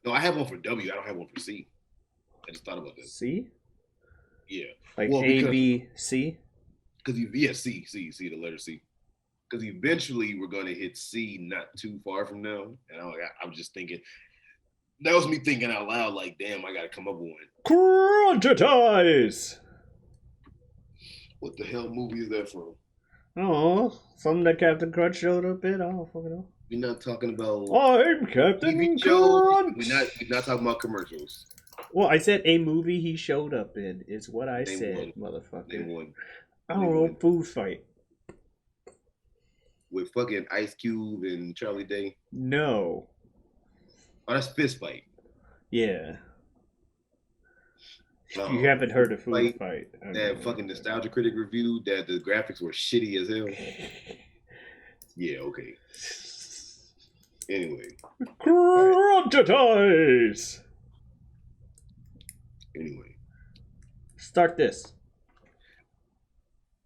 No, I have one for W. I don't have one for C. I just thought about that. C? Yeah. Like Well, A, because B, C? C, the letter C. Because eventually we're going to hit C not too far from now. And I'm just thinking, that was me thinking out loud, like, damn, I got to come up with one. Crunchitize! What the hell movie is that from? Oh, something that Captain Crunch showed up in. I don't fucking know. We're not talking about I'm TV Captain shows. Crunch. We're not talking about commercials. Well, I said a movie he showed up in is what I Name said, one. motherfucker. Name one. I don't know, food fight. With fucking Ice Cube and Charlie Day. No. Oh, that's Fist Fight. Yeah. You haven't heard of Food Fight. That fucking Nostalgia Critic review that the graphics were shitty as hell. Yeah, okay. Anyway. Crunchitize! Anyway. Start this.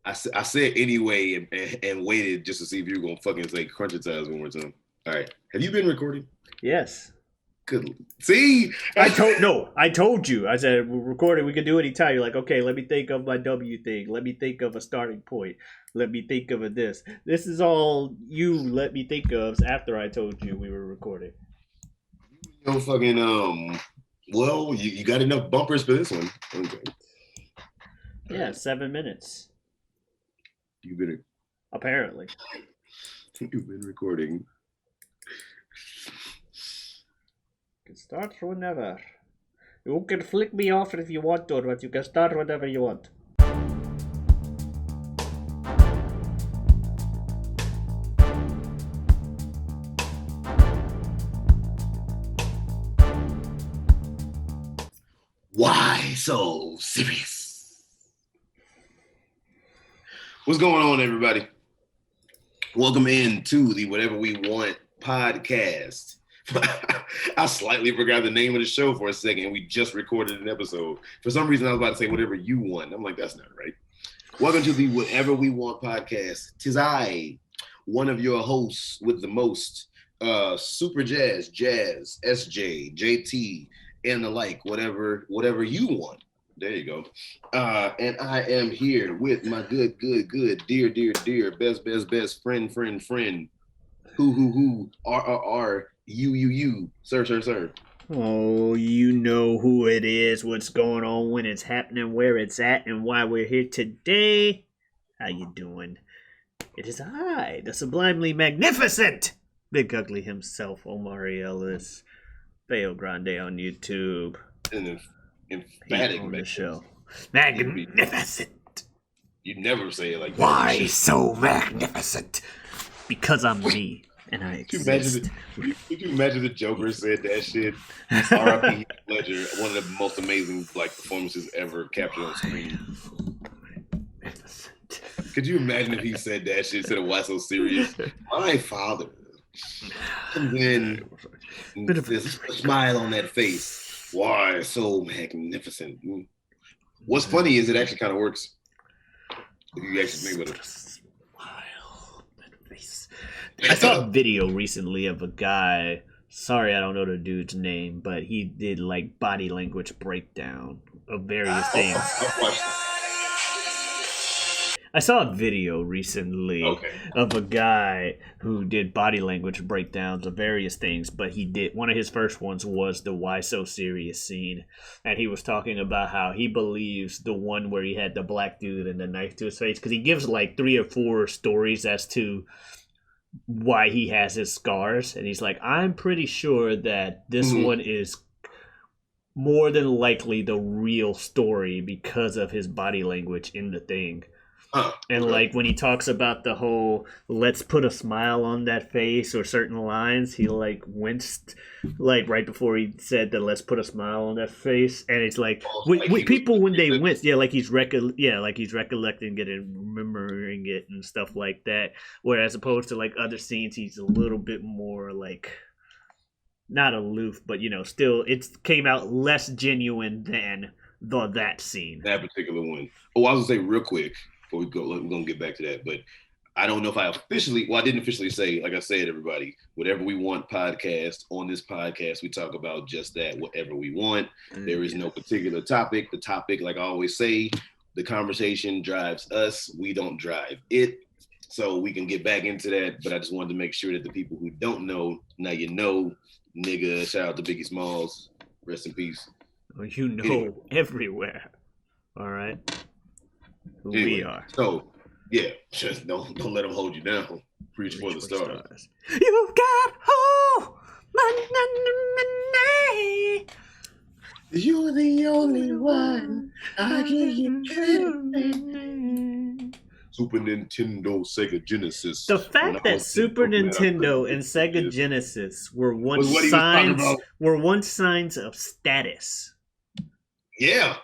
I said anyway and waited just to see if you were going to fucking say Crunchitize one more time. All right. Have you been recording? Yes. Good. See? I told you. I said, we're recording. We can do it anytime. You're like, okay, let me think of my W thing. Let me think of a starting point. Let me think of a this. This is all you let me think of after I told you we were recording. You know, fucking, well, you got enough bumpers for this one. Okay. Yeah, 7 minutes. You've been... Apparently. You've been recording. You can start whenever. You can flick me off if you want to, but you can start whenever you want. Why so serious? What's going on, everybody? Welcome in to the Whatever We Want podcast. I slightly forgot the name of the show for a second. We just recorded an episode. For some reason, I was about to say Whatever You Want. I'm like, that's not right. Welcome to the Whatever We Want podcast. Tis I, one of your hosts with the most, Superjaz, Jazz, SJ, JT, and the like, whatever you want. There you go. And I am here with my good, dear, best, friend, who, R, you, sir. Oh, you know who it is, what's going on, when it's happening, where it's at, and why we're here today. How you doing? It is I, the sublimely magnificent Big Ugly himself, Omari Ellis, Feogrande on YouTube. And emphatic on the show. Magnificent. You never say it like that. Why so magnificent? Because I'm me. And I exist. Could you imagine the Joker said that shit? R.I.P. Ledger, one of the most amazing performances ever captured on screen. Could you imagine if he said that shit instead of why so serious? My father. And then this smile on that face. Why so magnificent? What's funny is it actually kind of works. If you actually think about it. I saw a video recently of a guy. Sorry, I don't know the dude's name, but he did body language breakdown of various things. I saw a video recently of a guy who did body language breakdowns of various things, but he did one of his first ones was the "Why So Serious" scene, and he was talking about how he believes the one where he had the black dude and the knife to his face, because he gives 3 or 4 stories as to why he has his scars, and he's like, I'm pretty sure that this one is more than likely the real story because of his body language in the thing. And when he talks about the whole let's put a smile on that face or certain lines, he winced right before he said that let's put a smile on that face, and it's people when they wince, he's recollecting it and remembering it and stuff like that, whereas opposed to other scenes he's a little bit more not aloof, but still it came out less genuine than that scene, that particular one. I was gonna say real quick before we're gonna get back to that, but I don't know if I didn't officially say, like I said, everybody, whatever we want podcast. On this podcast, we talk about just that, whatever we want. There is no particular topic. The topic, like I always say, the conversation drives us. We don't drive it. So we can get back into that. But I just wanted to make sure that the people who don't know, now you know, nigga, shout out to Biggie Smalls. Rest in peace. Well, you know, anyway. Everywhere. All right. Who we are. So, yeah, just don't let them hold you down. Reach for the stars. You got hope. You're the only one. I give you Super Nintendo, Sega Genesis. The fact that Super Nintendo and Sega Genesis were once signs of status. Yeah.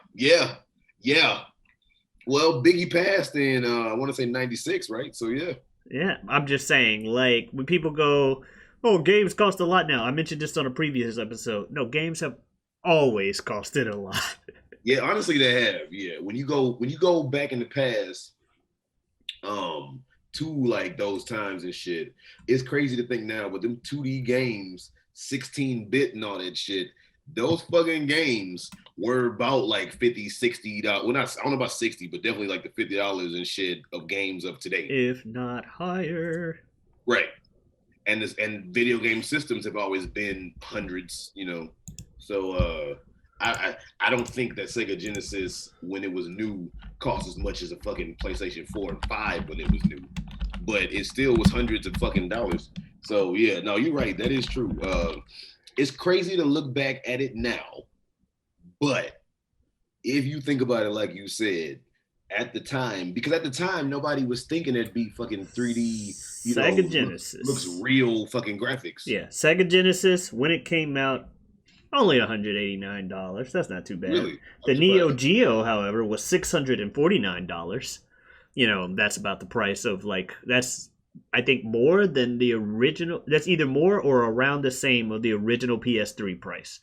Well, Biggie passed in I want to say 96, right? So yeah. Yeah, I'm just saying, like, when people go, "Oh, games cost a lot now." I mentioned this on a previous episode. No, games have always costed a lot. Yeah, honestly, they have. Yeah, when you go back in the past, to like those times and shit, it's crazy to think now. But them 2D games, 16-bit and all that shit, those fucking games were about like $50, $60. Well, I don't know about 60, but definitely like the $50 and shit of games of today, if not higher. Right, and video game systems have always been hundreds, you know. So I don't think that Sega Genesis, when it was new, cost as much as a fucking PlayStation 4 and 5 when it was new, but it still was hundreds of fucking dollars. So yeah, no, you're right. That is true. It's crazy to look back at it now, but if you think about it, like you said, at the time, because at the time nobody was thinking it'd be fucking 3D. Sega Genesis looks real fucking graphics. Yeah, Sega Genesis when it came out, only $189. That's not too bad. Really? The Neo Geo, however, was $649. You know, that's about the price of that's I think more than the original. That's either more or around the same of the original PS3 price.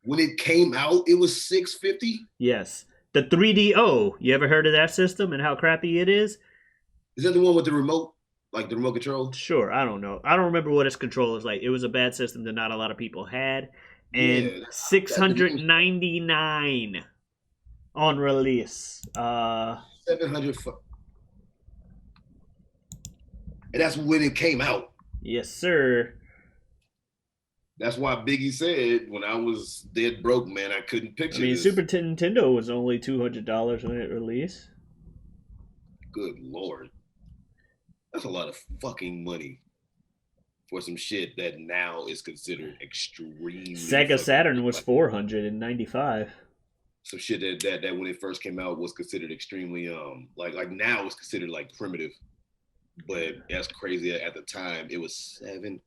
When it came out, it was $650. Yes, the 3DO. You ever heard of that system and how crappy it is? Is that the one with the remote, like the remote control? Sure, I don't know. I don't remember what its control is like. It was a bad system that not a lot of people had, and $699 on release. 700. And that's when it came out. Yes, sir. That's why Biggie said, when I was dead broke, man, I couldn't picture this. Super Nintendo was only $200 when it released. Good Lord. That's a lot of fucking money for some shit that now is considered extremely. Sega Saturn was $495. Some shit that when it first came out was considered extremely like now it's considered like primitive. But that's crazy. At the time, it was $7.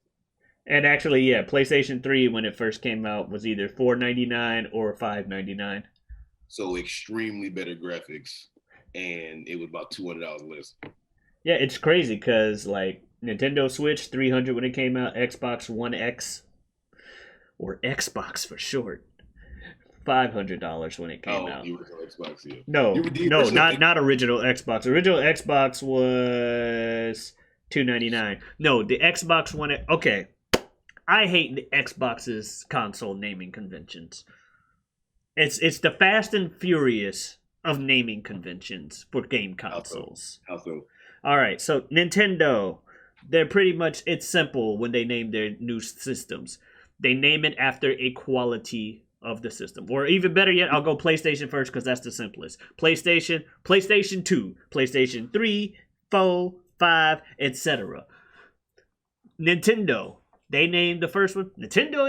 And actually, yeah, PlayStation 3 when it first came out was either $499 or $599. So extremely better graphics, and it was about $200 less. Yeah, it's crazy because like Nintendo Switch $300 when it came out, Xbox One X, or Xbox for short, $500 when it came out. You were on Xbox, yeah. No, not original Xbox. Original Xbox was $299. No, the Xbox One. Okay, I hate the Xbox's console naming conventions. It's the Fast and Furious of naming conventions for game consoles. How so? All right, so Nintendo, they're pretty much, it's simple when they name their new systems. They name it after a quality of the system. Or even better yet, I'll go PlayStation first because that's the simplest. PlayStation 2, PlayStation 3, 4, 5, etc. Nintendo, they named the first one Nintendo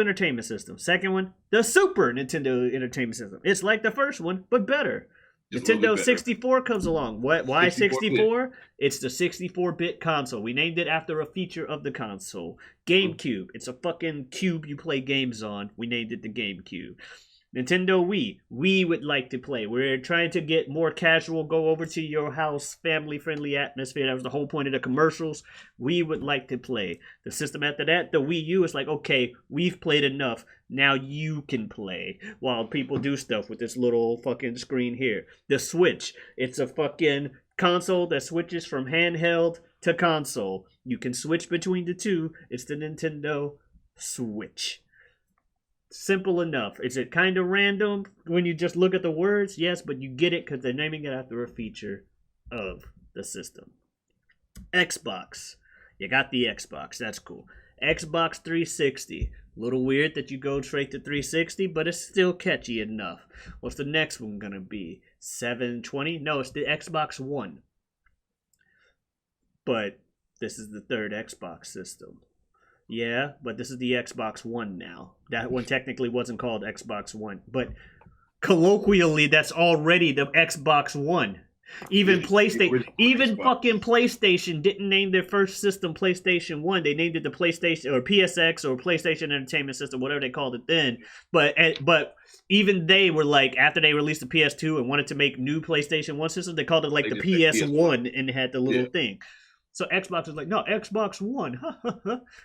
Entertainment System. Second one, the Super Nintendo Entertainment System. It's like the first one, but better. Nintendo 64 comes along. Why 64? It's the 64-bit console. We named it after a feature of the console. GameCube. It's a fucking cube you play games on. We named it the GameCube. Nintendo Wii. We would like to play. We're trying to get more casual, go over to your house, family-friendly atmosphere. That was the whole point of the commercials. We would like to play. The system after that, the Wii U, is like, okay, we've played enough. Now you can play while people do stuff with this little fucking screen here. The Switch. It's a fucking console that switches from handheld to console. You can switch between the two. It's the Nintendo Switch. Simple enough. Is it kind of random when you just look at the words? Yes, but you get it because they're naming it after a feature of the system. Xbox. You got the Xbox. That's cool. Xbox 360. A little weird that you go straight to 360, but it's still catchy enough. What's the next one gonna be? 720? No, it's the Xbox One. But this is the third Xbox system. Yeah, but this is the Xbox One now. That one technically wasn't called Xbox One, but colloquially, that's already the Xbox One. Even PlayStation, even fucking PlayStation didn't name their first system PlayStation 1. They named it the PlayStation or PSX or PlayStation Entertainment System, whatever they called it then. But even they were like, after they released the PS2 and wanted to make new PlayStation 1 system, they called it like the PS1 and had the little thing. So Xbox was like, no, Xbox One.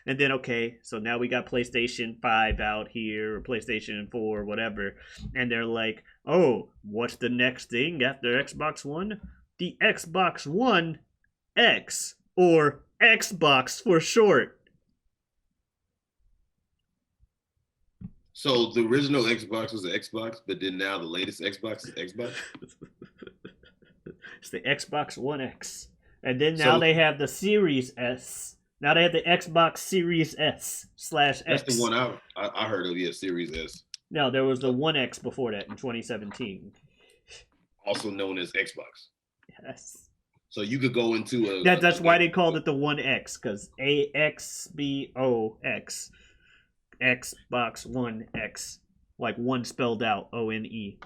And then, okay, so now we got PlayStation 5 out here, or PlayStation 4, or whatever. And they're like, oh, what's the next thing after Xbox One? The Xbox One X, or Xbox for short. So the original Xbox was the Xbox, but then now the latest Xbox is Xbox? It's the Xbox One X. And then now they have the Series S. Now they have the Xbox Series S/X. That's the one I heard of, yeah, Series S. No, there was the One X before that in 2017. Also known as Xbox. Yes. So you could go into that's why they called it the One X, because AXBOX. Xbox One X. Like one spelled out, ONE.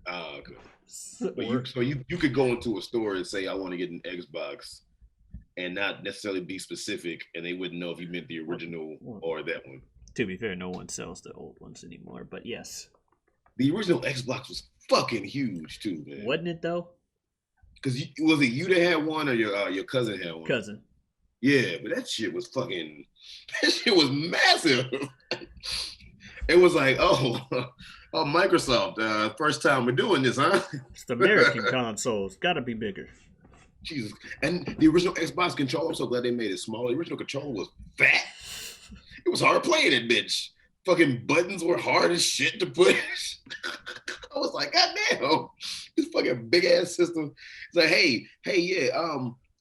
Oh, okay. So you could go into a store and say, I want to get an Xbox, and not necessarily be specific, and they wouldn't know if you meant the original or that one. To be fair, no one sells the old ones anymore, but yes. The original Xbox was fucking huge too, man. Wasn't it though? Because was it you that had one, or your cousin had one? Cousin. Yeah, but that shit was massive. It was like, oh, Microsoft, first time we're doing this, huh? It's the American consoles. Gotta be bigger. Jesus. And the original Xbox controller, I'm so glad they made it smaller. The original controller was fat. It was hard playing it, bitch. Fucking buttons were hard as shit to push. I was like, God damn, this fucking big ass system. It's like, hey, yeah,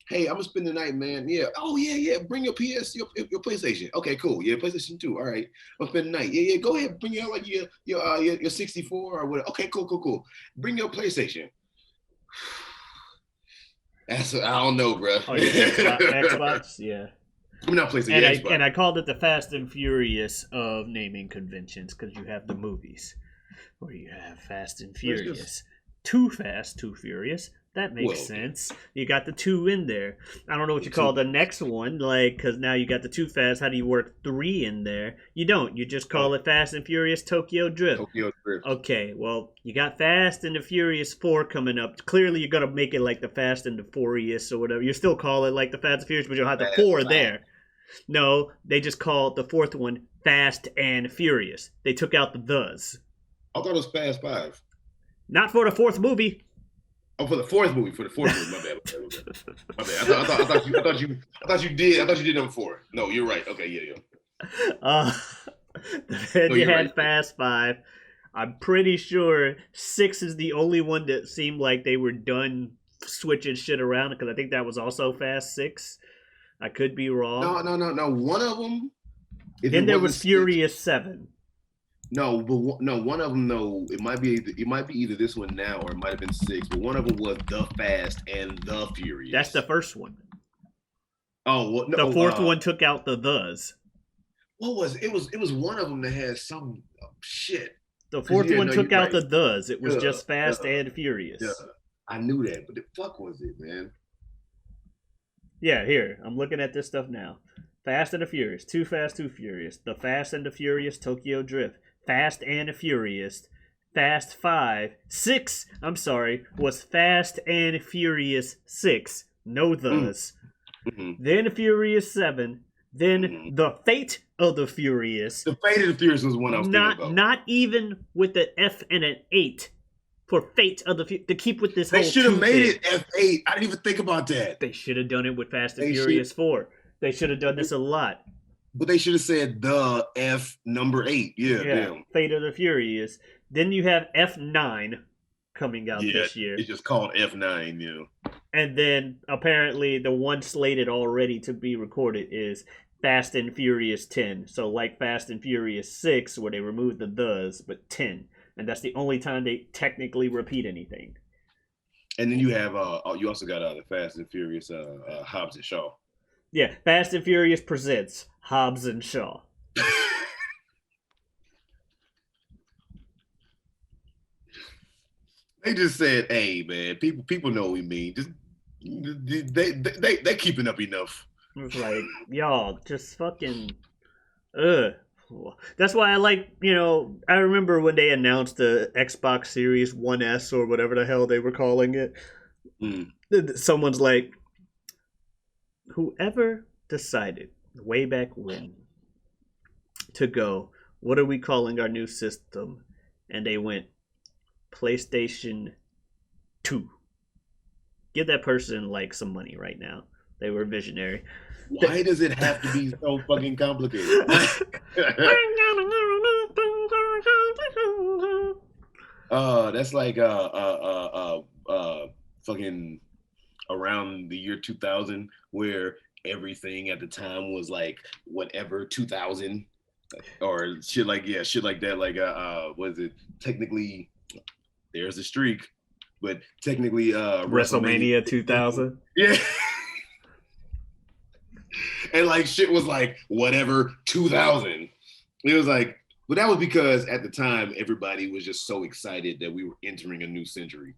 hey, I'm gonna spend the night, man. Yeah. Oh, yeah. Bring your your PlayStation. Okay, cool. Yeah, PlayStation 2. All right. I'm spending the night. Yeah. Go ahead. Bring your like your 64 or whatever. Okay, cool. Bring your PlayStation. I don't know, bro. Oh, yeah, Xbox, yeah. I'm not PlayStation. And I called it the Fast and Furious of naming conventions because you have the movies where you have Fast and Furious. Too Fast, Too Furious. That makes sense. You got the two in there. I don't know what you call the next one, like, because now you got the Too Fast. How do you work 3 in there? You don't. You just call it Fast and Furious Tokyo Drift. Okay, well, you got Fast and the Furious 4 coming up. Clearly, you're going to make it like the Fast and the Furious or whatever. You still call it like the Fast and Furious, but you'll have the 4 there. No, they just called the 4th one Fast and Furious. They took out the thes. I thought it was Fast 5. Not for the 4th movie. Oh, for the fourth movie. My bad. I thought you did number 4. No, you're right. Okay, yeah. Then you had Fast 5. I'm pretty sure 6 is the only one that seemed like they were done switching shit around, because I think that was also Fast 6. I could be wrong. No. One of them. Then there was Furious 7. No, but one of them though. It might be either this one now or it might have been 6. But one of them was the Fast and the Furious. That's the first one. Oh, well, no, the 4th one took out the thes. What was it? It was one of them that had some shit. The 4th one took out the thes. It was just Fast and Furious. Yeah, I knew that, but the fuck was it, man? Yeah, here I'm looking at this stuff now. Fast and the Furious, Too Fast, Too Furious, The Fast and the Furious Tokyo Drift, Fast and the Furious, Fast 5, 6, was Fast and Furious 6, no thes. Mm-hmm. Then Furious 7, then The Fate of the Furious. The Fate of the Furious was one I was thinking about. Not even with the F and an 8 for Fate of the to keep with this They whole. should have made it F8. I didn't even think about that. They should have done it with Fast and Furious 4. They should have done this a lot. But they should have said the F number 8. Yeah, damn. Fate of the Furious. Then you have F9 coming out this year. It's just called F9, And then apparently the one slated already to be recorded is Fast and Furious 10. So like Fast and Furious 6, where they removed the does, but 10. And that's the only time they technically repeat anything. And then you have you also got the Fast and Furious Hobbs and Shaw. Yeah, Fast and Furious presents Hobbs and Shaw. They just said, "Hey, man, people know what we mean. Just they keeping up enough." It's like, y'all, just fucking, ugh. That's why I like, I remember when they announced the Xbox Series 1S or whatever the hell they were calling it. Someone's like, whoever decided way back when to go, what are we calling our new system? And they went, PlayStation 2. Give that person like some money right now. They were visionary. Why does it have to be so fucking complicated? That's like fucking around the year 2000, where everything at the time was like whatever 2000 or shit like that. Like was it technically? There's a streak, but technically WrestleMania 2000. Yeah. And like shit was like whatever 2000. It was like, but that was because at the time everybody was just so excited that we were entering a new century.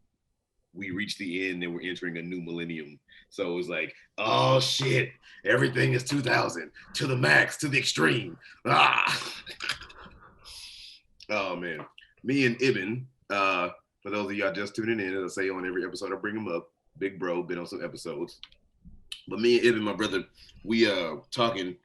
We reached the end and we're entering a new millennium. So it was like, oh shit, everything is 2000 to the max, to the extreme. Oh man, me and Ibn. For those of y'all just tuning in, as I say on every episode, I bring him up. Big bro, been on some episodes. But me and Ibn, my brother, we talking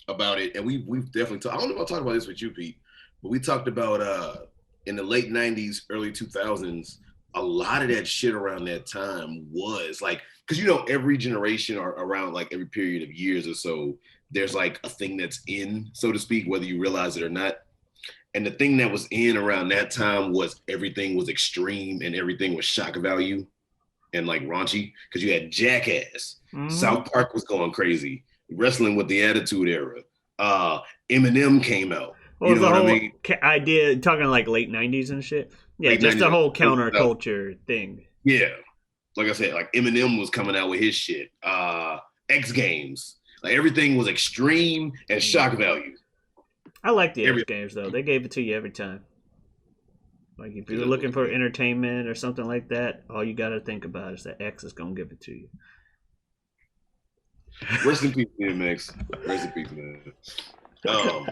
about it, and we've definitely talked. I don't know if I'll talk about this with you, Pete, but we talked about in the late 90s, early 2000s, a lot of that shit around that time was like, because every generation or around like every period of years or so, there's like a thing that's in, so to speak, whether you realize it or not. And the thing that was in around that time was everything was extreme and everything was shock value and like raunchy, because you had Jackass. Mm-hmm. South Park was going crazy. Wrestling with the Attitude Era. Eminem came out. Well, you know what I mean? Idea, talking like late 90s and shit. Yeah, late just 90s, the whole counterculture thing. Yeah. Like I said, like Eminem was coming out with his shit. X Games. Like everything was extreme and shock value. I like the X Games though. They gave it to you every time. Like if you're looking for entertainment or something like that, all you got to think about is that X is gonna give it to you. Rest in peace, DMX. Rest in peace, man.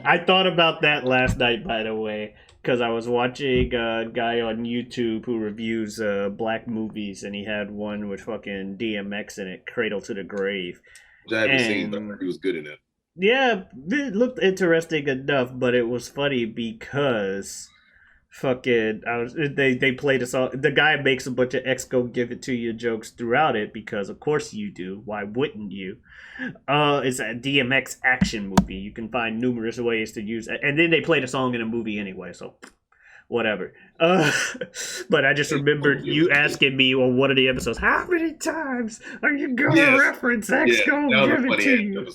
I thought about that last night, by the way, because I was watching a guy on YouTube who reviews black movies, and he had one with fucking DMX in it, Cradle to the Grave. Which I haven't seen, but he was good in it. Yeah, it looked interesting enough, but it was funny because they played a song. The guy makes a bunch of X go give it to you jokes throughout it because of course you do. Why wouldn't you? It's a DMX action movie. You can find numerous ways to use it. And then they played a song in a movie anyway, so whatever. But I just remembered you asking me on one of the episodes, how many times are you going to reference X go give it to you?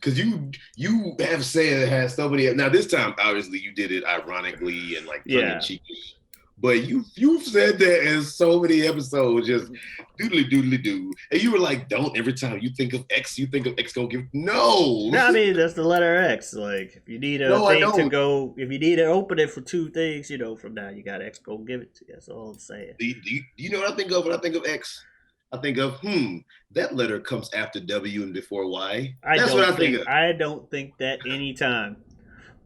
Because you have said it has so many. Now this time, obviously, you did it ironically and like tongue in cheek. But you've said that in so many episodes, just doodly doo, and you were like, "Don't every time you think of X, you think of X gonna give." No, I mean that's the letter X. Like if you need a thing to go, if you need to open it for two things, from now you got X go give it to you. That's all I'm saying. Do you know what I think of when I think of X? I think of that letter comes after W and before Y. That's what I think of. I don't think that anytime.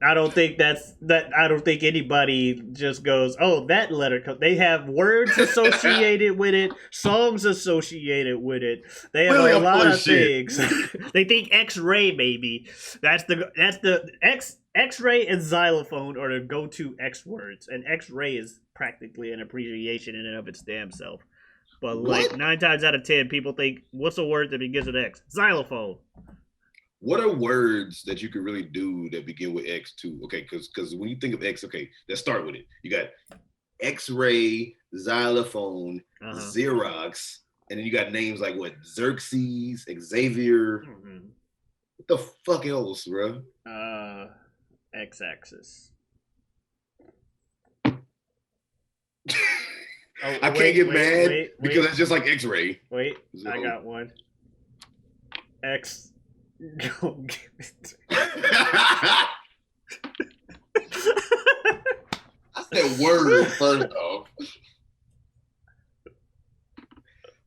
I don't think I don't think anybody just goes, "Oh, that letter." They have words associated with it, songs associated with it. They have Really, a I'm full lot of of shit. things. They think X-ray, maybe. That's the X-ray and xylophone are the go-to X words, and X-ray is practically an abbreviation in and of its damn self. But like What? 9 times out of 10, people think, "What's a word that begins with X?" Xylophone. What are words that you could really do that begin with X too? Okay, because when you think of X, okay, let's start with it. You got X-ray, xylophone, Xerox, and then you got names like what? Xerxes, Xavier. Mm-hmm. What the fuck else, bro? X-axis. I can't get mad because it's just like X-ray. Wait, so. I got one. X. Go get it. I said word first off.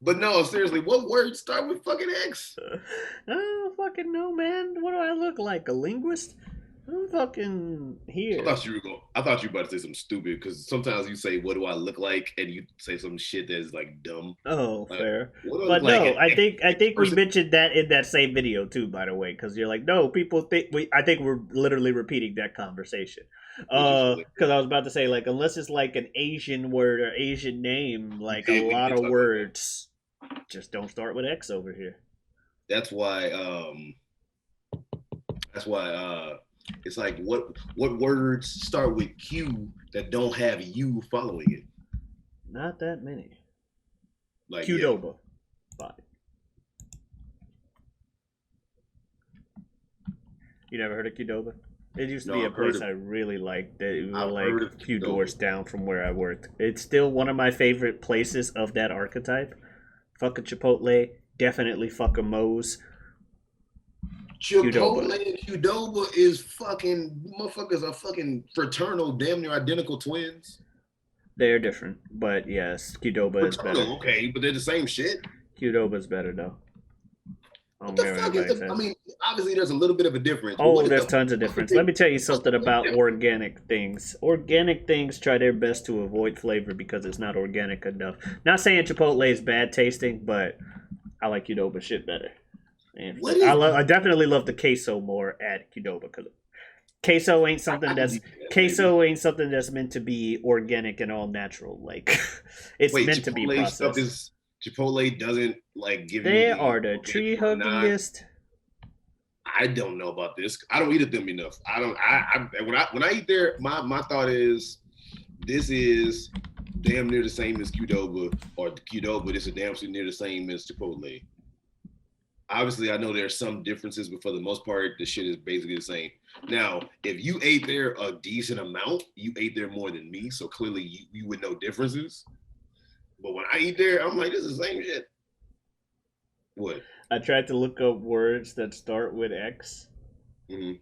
But no, seriously, what words start with fucking X? I don't fucking know, man. What do I look like? A linguist? I'm fucking here. I thought you were about to say something stupid because sometimes you say, "What do I look like?" and you say some shit that's like dumb. Oh, like, fair. But no, I think we mentioned that in that same video too. By the way, because you're like, no, people think I think we're literally repeating that conversation. Because I was about to say, like, unless it's like an Asian word or Asian name, like a lot of words just don't start with X over here. That's why. It's like what words start with Q that don't have U following it? Not that many. Like Qdoba. Yeah. You never heard of Qdoba? It used to be a place I really liked. It was like a few doors down from where I worked. It's still one of my favorite places of that archetype. Fuck a Chipotle. Definitely fuck a Moe's. Chipotle and Qdoba is fucking motherfuckers are fucking fraternal, damn near identical twins. They're different, but yes, Qdoba is better. Okay, but they're the same shit. Qdoba is better though. What the fuck is I mean, obviously there's a little bit of a difference. Oh, there's tons of difference. Let me tell you something about organic things. Organic things try their best to avoid flavor because it's not organic enough. Not saying Chipotle is bad tasting, but I like Qdoba shit better. And I definitely love the queso more at Qdoba because queso ain't something that's meant to be organic and all natural. Like it's meant to be processed. Chipotle doesn't like give they you. They are the tree huggiest. I don't know about this. I don't eat at them enough. When I eat there, my thought is this is damn near the same as Qdoba, or Qdoba. This is damn near the same as Chipotle. Obviously, I know there's some differences, but for the most part, the shit is basically the same. Now, if you ate there a decent amount, you ate there more than me, so clearly you would know differences. But when I eat there, I'm like, this is the same shit. What? I tried to look up words that start with X. Mm-hmm.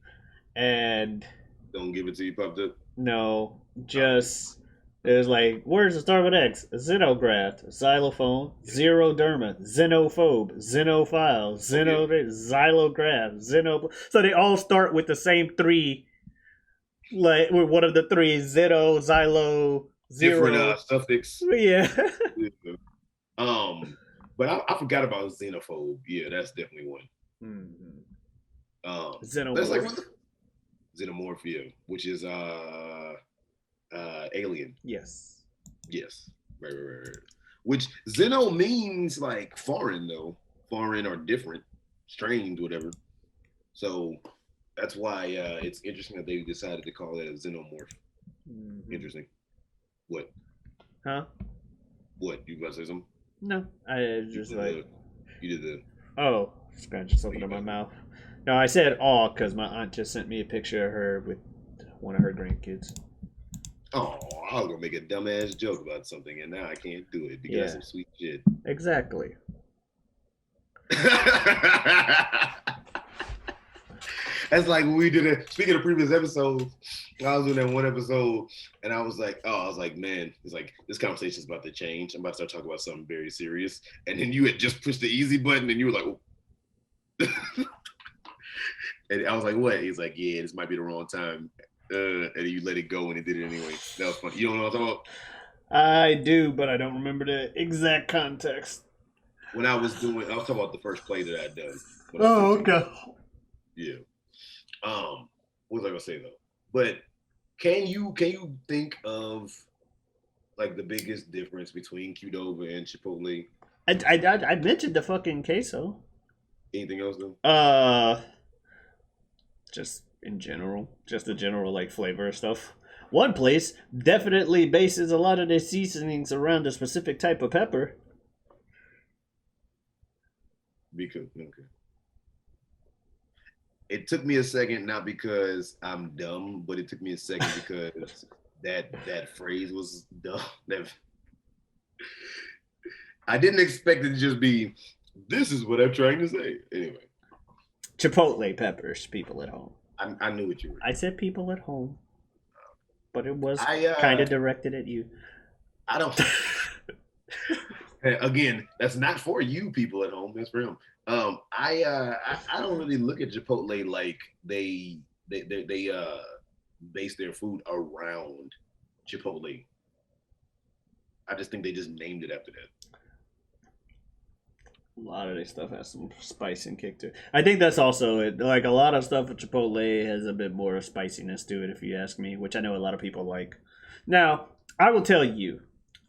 And... Don't give it to you, popped up? No, just... There's like words that start with X: xenograph, xylophone, xeroderma, xenophobe, xenophile, xylograph, So they all start with the same three. Like with one of the three: xeno, xylo, zero. Different suffix. Yeah. But I forgot about xenophobe. Yeah, that's definitely one. Mm-hmm. Xenomorph. That's like xenomorph, yeah, which is alien. Yes. Right. Which xeno means like foreign though. Foreign or different, strange, whatever. So that's why it's interesting that they decided to call it a xenomorph. Mm-hmm. Interesting. What? Huh? What? You about to say something? No. I just you did the Oh, scratching something in my mouth. No, I said "aw" because my aunt just sent me a picture of her with one of her grandkids. Oh, I was gonna make a dumbass joke about something, and now I can't do it because of some sweet shit. Exactly. That's like when we did it. Speaking of previous episodes, I was doing that one episode, and I was like, man, it's like this conversation's about to change. I'm about to start talking about something very serious, and then you had just pushed the easy button, and you were like, oh. And I was like, what? He's like, yeah, this might be the wrong time. And then you let it go and it did it anyway. That was fun. You don't know what I'm talking about? I do, but I don't remember the exact context. When I was talking about the first play that I'd done. Oh, okay. Yeah. What was I gonna say though? But can you think of like the biggest difference between Qdoba and Chipotle? I mentioned the fucking queso. Anything else though? Just in general, just the general like flavor stuff. One place definitely bases a lot of their seasonings around a specific type of pepper. Because okay. It took me a second, not because I'm dumb, but it took me a second because that phrase was dumb. I didn't expect it to just be, this is what I'm trying to say. Anyway. Chipotle peppers, people at home. I knew what you were. I said people at home, but it was kind of directed at you. I don't. Again, that's not for you people at home. That's for him. I don't really look at Chipotle like they base their food around Chipotle. I just think they just named it after that. A lot of this stuff has some spice and kick to it. I think that's also it. Like a lot of stuff at Chipotle has a bit more spiciness to it, if you ask me, which I know a lot of people like. Now, I will tell you,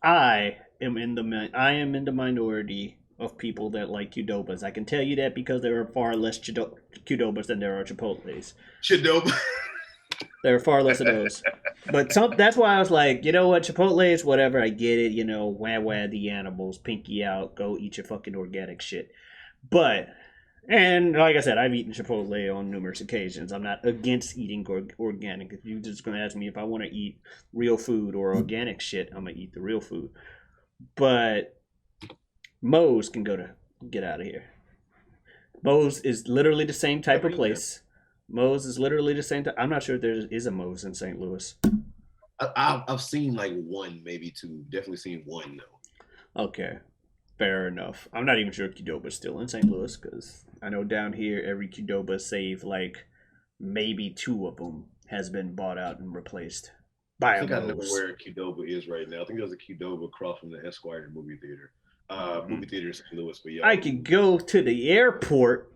I am in the minority of people that like Qdobas. I can tell you that because there are far less Qdobas than there are Chipotles. Qdoba. There are far less of those. But that's why I was like, you know what, Chipotle is whatever, I get it, you know, wah the animals, pinky out, go eat your fucking organic shit. But, and like I said, I've eaten Chipotle on numerous occasions. I'm not against eating organic. If you're just going to ask me if I want to eat real food or organic shit, I'm going to eat the real food. But Moe's can get out of here. Moe's is literally the same type of place. Moe's is literally the same. I'm not sure if there is a Moe's in St. Louis. I've seen like one, maybe two. Definitely seen one though. Okay, fair enough. I'm not even sure if Qdoba's still in St. Louis because I know down here every Qdoba save like maybe two of them has been bought out and replaced by a Moe's. I know where Qdoba is right now. I think there's a Qdoba across from the Esquire movie theater. Movie theater in St. Louis. But yeah, I could go to the airport.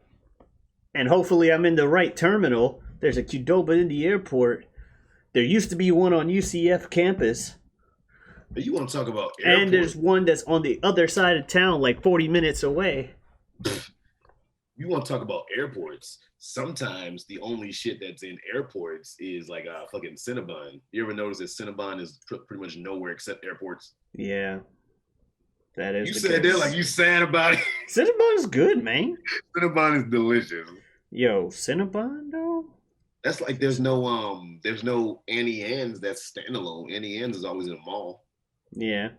And hopefully I'm in the right terminal. There's a Qdoba in the airport. There used to be one on UCF campus. But you want to talk about airport? And there's one that's on the other side of town, like 40 minutes away. You want to talk about airports? Sometimes the only shit that's in airports is like a fucking Cinnabon. You ever notice that Cinnabon is pretty much nowhere except airports? Yeah. That is. You said that like you sad about it. Cinnabon is good, man. Cinnabon is delicious. Yo, Cinnabon though. That's like there's no Annie Ann's that's standalone. Annie Ann's is always in a mall. Yeah.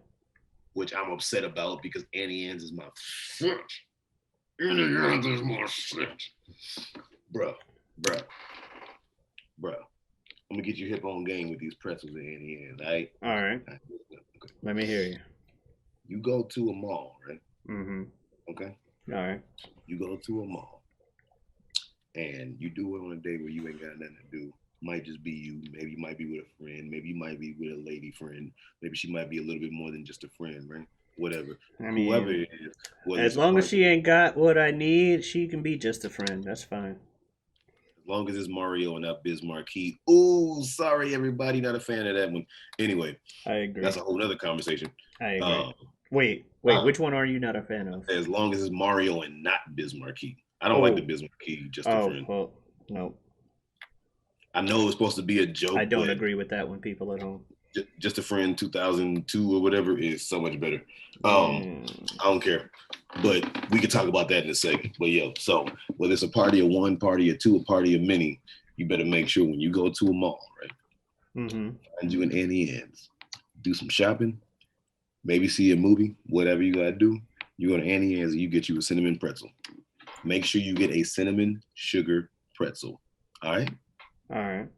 Which I'm upset about because Annie Ann's is my shit. Annie Ann's is my shit. Bruh. I'm gonna get you hip on game with these pretzels at Annie Ann's, right? All right. Okay. Let me hear you. You go to a mall, right? Mm-hmm. Okay. All right. You go to a mall, and you do it on a day where you ain't got nothing to do. Might just be you. Maybe you might be with a friend. Maybe you might be with a lady friend. Maybe she might be a little bit more than just a friend, right? Whatever. I mean, whoever it is. As long as she ain't got what I need, she can be just a friend. That's fine. As long as it's Mario and not Biz Marquis. Ooh, sorry everybody, not a fan of that one. Anyway, I agree. That's a whole other conversation. I agree. Wait, which one are you not a fan of? As long as it's Mario and not Biz Marquis. I don't like the Biz Marquis, just a friend. Well, no. I know it's supposed to be a joke. I don't agree with that when people at home. Just a Friend 2002 or whatever is so much better. I don't care. But we can talk about that in a second. But so whether it's a party of one, party of two, a party of many, you better make sure when you go to a mall, right? Mm-hmm. Find you an Annie Ann's. Do some shopping. Maybe see a movie, whatever you gotta do. You go to Annie Ann's and you get you a cinnamon pretzel. Make sure you get a cinnamon sugar pretzel. All right? All right.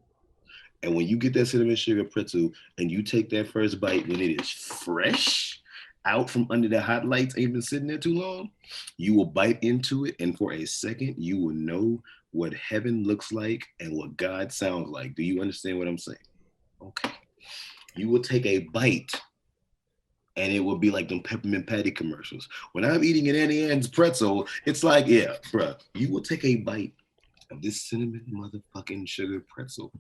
And when you get that cinnamon sugar pretzel and you take that first bite when it is fresh out from under the hot lights ain't been sitting there too long, you will bite into it, and for a second, you will know what heaven looks like and what God sounds like. Do you understand what I'm saying? Okay. You will take a bite, and it will be like them peppermint patty commercials. When I'm eating an Annie Ann's pretzel, it's like, yeah, bruh, you will take a bite of this cinnamon motherfucking sugar pretzel.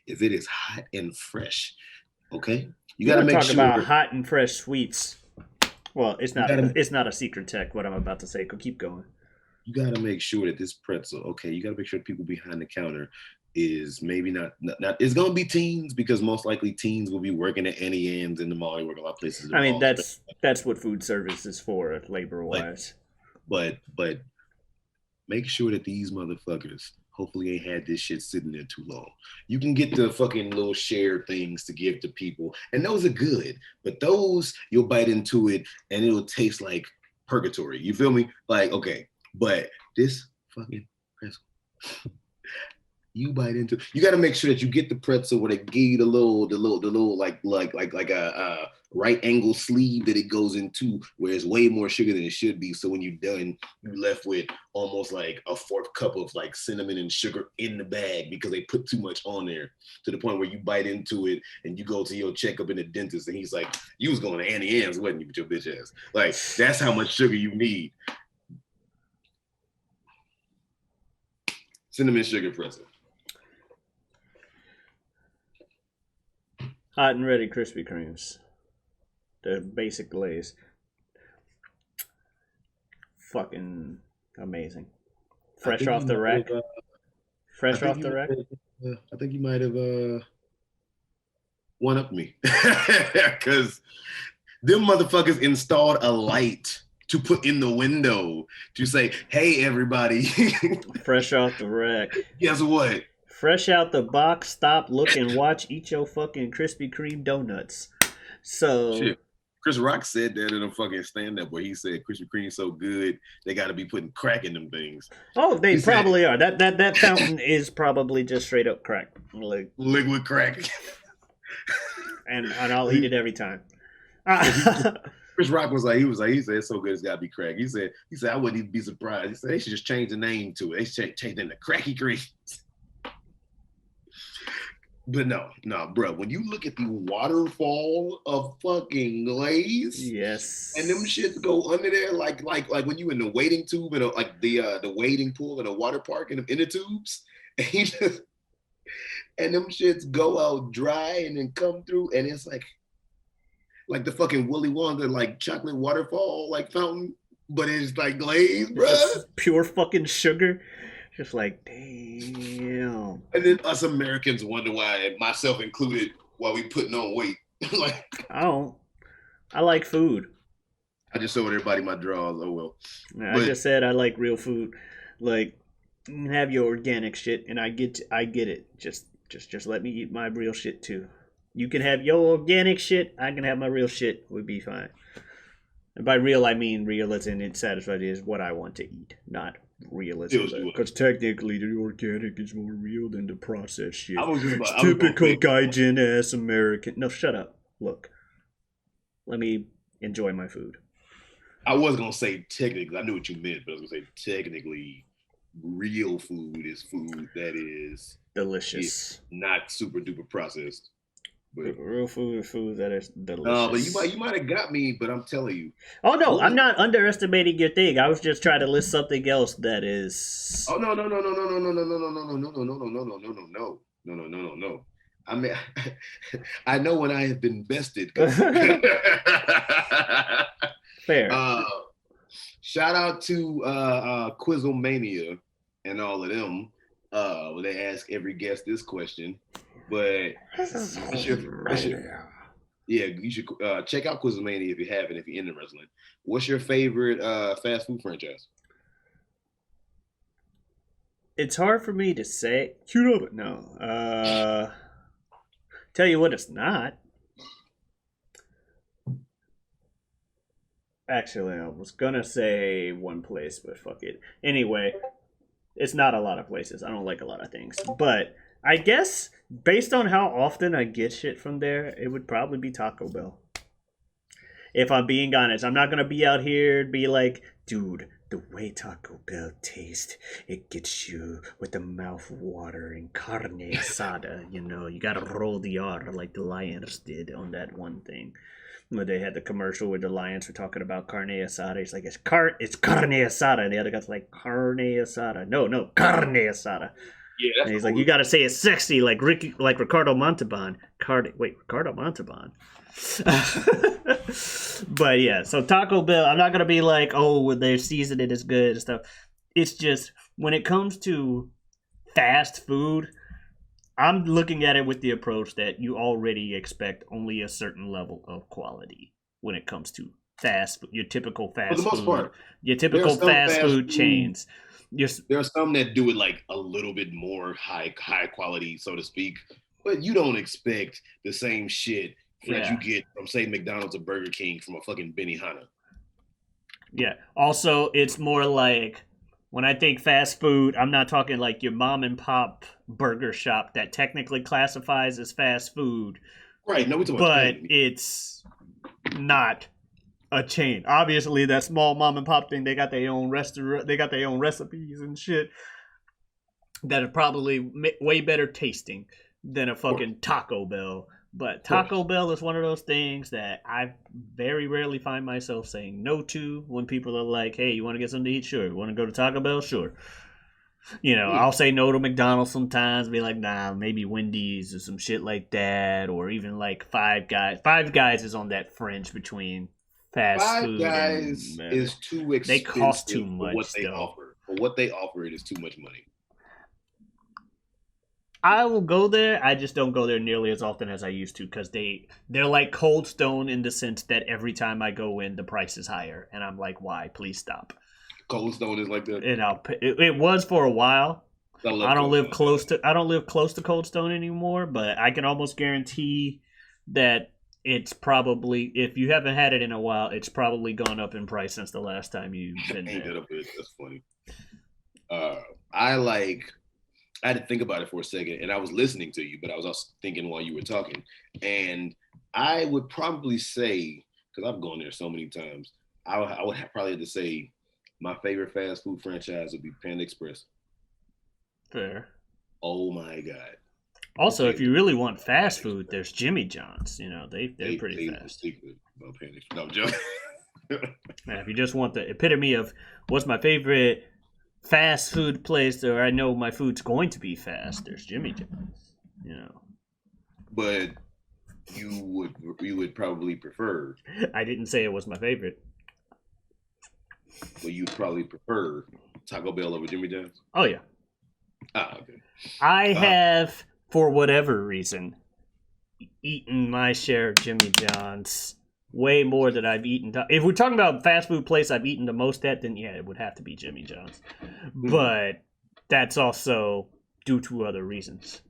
If it is hot and fresh, okay? You got to make talk sure. About hot and fresh sweets. Well, it's not a secret tech what I'm about to say. Keep going. You got to make sure that this pretzel, okay, you got to make sure people behind the counter is maybe not it's going to be teens, because most likely teens will be working at Annie Ann's in the mall. They work a lot of places. I mean, that's what food service is for, labor wise. But make sure that these motherfuckers hopefully ain't had this shit sitting there too long. You can get the fucking little share things to give to people, and those are good, but those you'll bite into it and it'll taste like purgatory. You feel me? Like, okay, but this fucking pretzel, you bite into. You got to make sure that you get the pretzel where they give you the little like a right angle sleeve that it goes into, where it's way more sugar than it should be. So when you're done, you're left with almost like a fourth cup of like cinnamon and sugar in the bag, because they put too much on there, to the point where you bite into it and you go to your checkup in the dentist and he's like, you was going to Annie Ann's, wasn't you, with your bitch ass? Like, that's how much sugar you need. Cinnamon sugar pretzel. Hot and ready Krispy Kremes. The basic glaze. Fucking amazing. Fresh off the rack. Fresh off the rack. I think you might have one up me. Because them motherfuckers installed a light to put in the window to say, hey, everybody. Fresh off the rack. Guess what? Fresh out the box, stop, look, and watch, eat your fucking Krispy Kreme donuts. So shit. Chris Rock said that in a fucking stand-up where he said Krispy Kreme's so good they got to be putting crack in them things. Oh, they probably are. That fountain is probably just straight up crack, like liquid crack. and I'll eat it every time. Chris Rock he said it's so good it's got to be crack. He said I wouldn't even be surprised. He said they should just change the name to it. They should change it to Cracky Kremes. But no, bro. When you look at the waterfall of fucking glaze, yes, and them shits go under there like when you in the waiting tube and like the wading pool in a water park in the tubes, and them shits go out dry and then come through, and it's like the fucking Willy Wonka like chocolate waterfall like fountain, but it's like glaze, bro. Pure fucking sugar. Just like, damn. And then us Americans wonder why, myself included, why we putting on weight. Like, I like food. I just showed everybody my drawers. Oh well. Yeah, I just said I like real food. Like, you can have your organic shit, and I get it. Just let me eat my real shit too. You can have your organic shit. I can have my real shit. We'd be fine. And by real, I mean real as in it satisfied is what I want to eat, not realism, because technically the organic is more real than the processed shit. It's typical gaijin ass American. No, shut up. Look, let me enjoy my food. I was gonna say technically, I knew what you meant, but I was gonna say technically, real food is food that is delicious, not super duper processed. But real food is food that is delicious. But you might have got me, but I'm telling you. Oh no, I'm not underestimating your thing. I was just trying to list something else that is. Oh no. I mean, I know when I have been bested. Fair. Shout out to Quizlemania and all of them. They ask every guest this question. But you should check out Quizlemania if you haven't, if you're into wrestling. What's your favorite fast food franchise? It's hard for me to say. No. Tell you what, it's not. Actually, I was gonna say one place, but fuck it. Anyway, it's not a lot of places. I don't like a lot of things, but I guess based on how often I get shit from there, it would probably be Taco Bell. If I'm being honest, I'm not gonna be out here and be like, dude, the way Taco Bell tastes, it gets you with the mouth watering carne asada. You know, you gotta roll the R like the Lions did on that one thing. When they had the commercial where the Lions were talking about carne asada, it's like it's carne asada, and the other guy's like carne asada. No, carne asada. Yeah, And that's he's cool. like, you gotta say it sexy, like Ricardo Montalban. Ricardo Montalban. But yeah, so Taco Bell, I'm not gonna be like, oh, their seasoning is good and stuff. It's just when it comes to fast food, I'm looking at it with the approach that you already expect only a certain level of quality when it comes to fast food, your typical For the fast most food, part, your there are typical some fast fast food food. chains. There are some that do it like a little bit more high quality, so to speak. But you don't expect the same shit that you Yeah. get from say McDonald's or Burger King from a fucking Benihana. Yeah. Also, it's more like when I think fast food, I'm not talking like your mom and pop burger shop that technically classifies as fast food, Right? No, we talking about but chain. it's not a chain. Obviously, that small mom and pop thing, they got their own restaurant, they got their own recipes and shit that are probably way better tasting than a Of course, fucking Taco Bell. But of course. Taco Bell is one of those things that I very rarely find myself saying no to when people are like, hey, you want to get something to eat? Sure. You want to go to Taco Bell? Sure. You know, Yeah. I'll say no to McDonald's sometimes, be like, nah, maybe Wendy's or some shit like that, or even like Five Guys. Five Guys is on that fringe between fast Five food Guys and is too they cost expensive too for what much they though. offer. For what they offer, it is too much money. I will go there. I just don't go there nearly as often as I used to because they're like Cold Stone in the sense that every time I go in, the price is higher, and I'm like, why? Please stop. Cold Stone is like that. And it was for a while. I love Cold Stone. I don't live close to Cold Stone anymore, but I can almost guarantee that it's probably, if you haven't had it in a while, it's probably gone up in price since the last time you've been Ain't there. that a bit? That's funny. I like. I had to think about it for a second, and I was listening to you, but I was also thinking while you were talking. And I would probably say, because I've gone there so many times, I would probably have to say my favorite fast food franchise would be Panda Express. Fair. Oh my god! Also, if They you really want fast food, there's Jimmy John's. You know, they're pretty they the fast. secret about Panda Express. No, I'm joking. Now, if you just want the epitome of what's my favorite fast food place, or I know my food's going to be fast, there's Jimmy John's. You know, But you would probably prefer. I didn't say it was my favorite. Well, you'd probably prefer Taco Bell over Jimmy John's. Oh yeah, Ah, okay. I Uh, have for whatever reason eaten my share of Jimmy John's way more than I've eaten. If we're talking about fast food place I've eaten the most at, then yeah, it would have to be Jimmy John's. But that's also due to other reasons.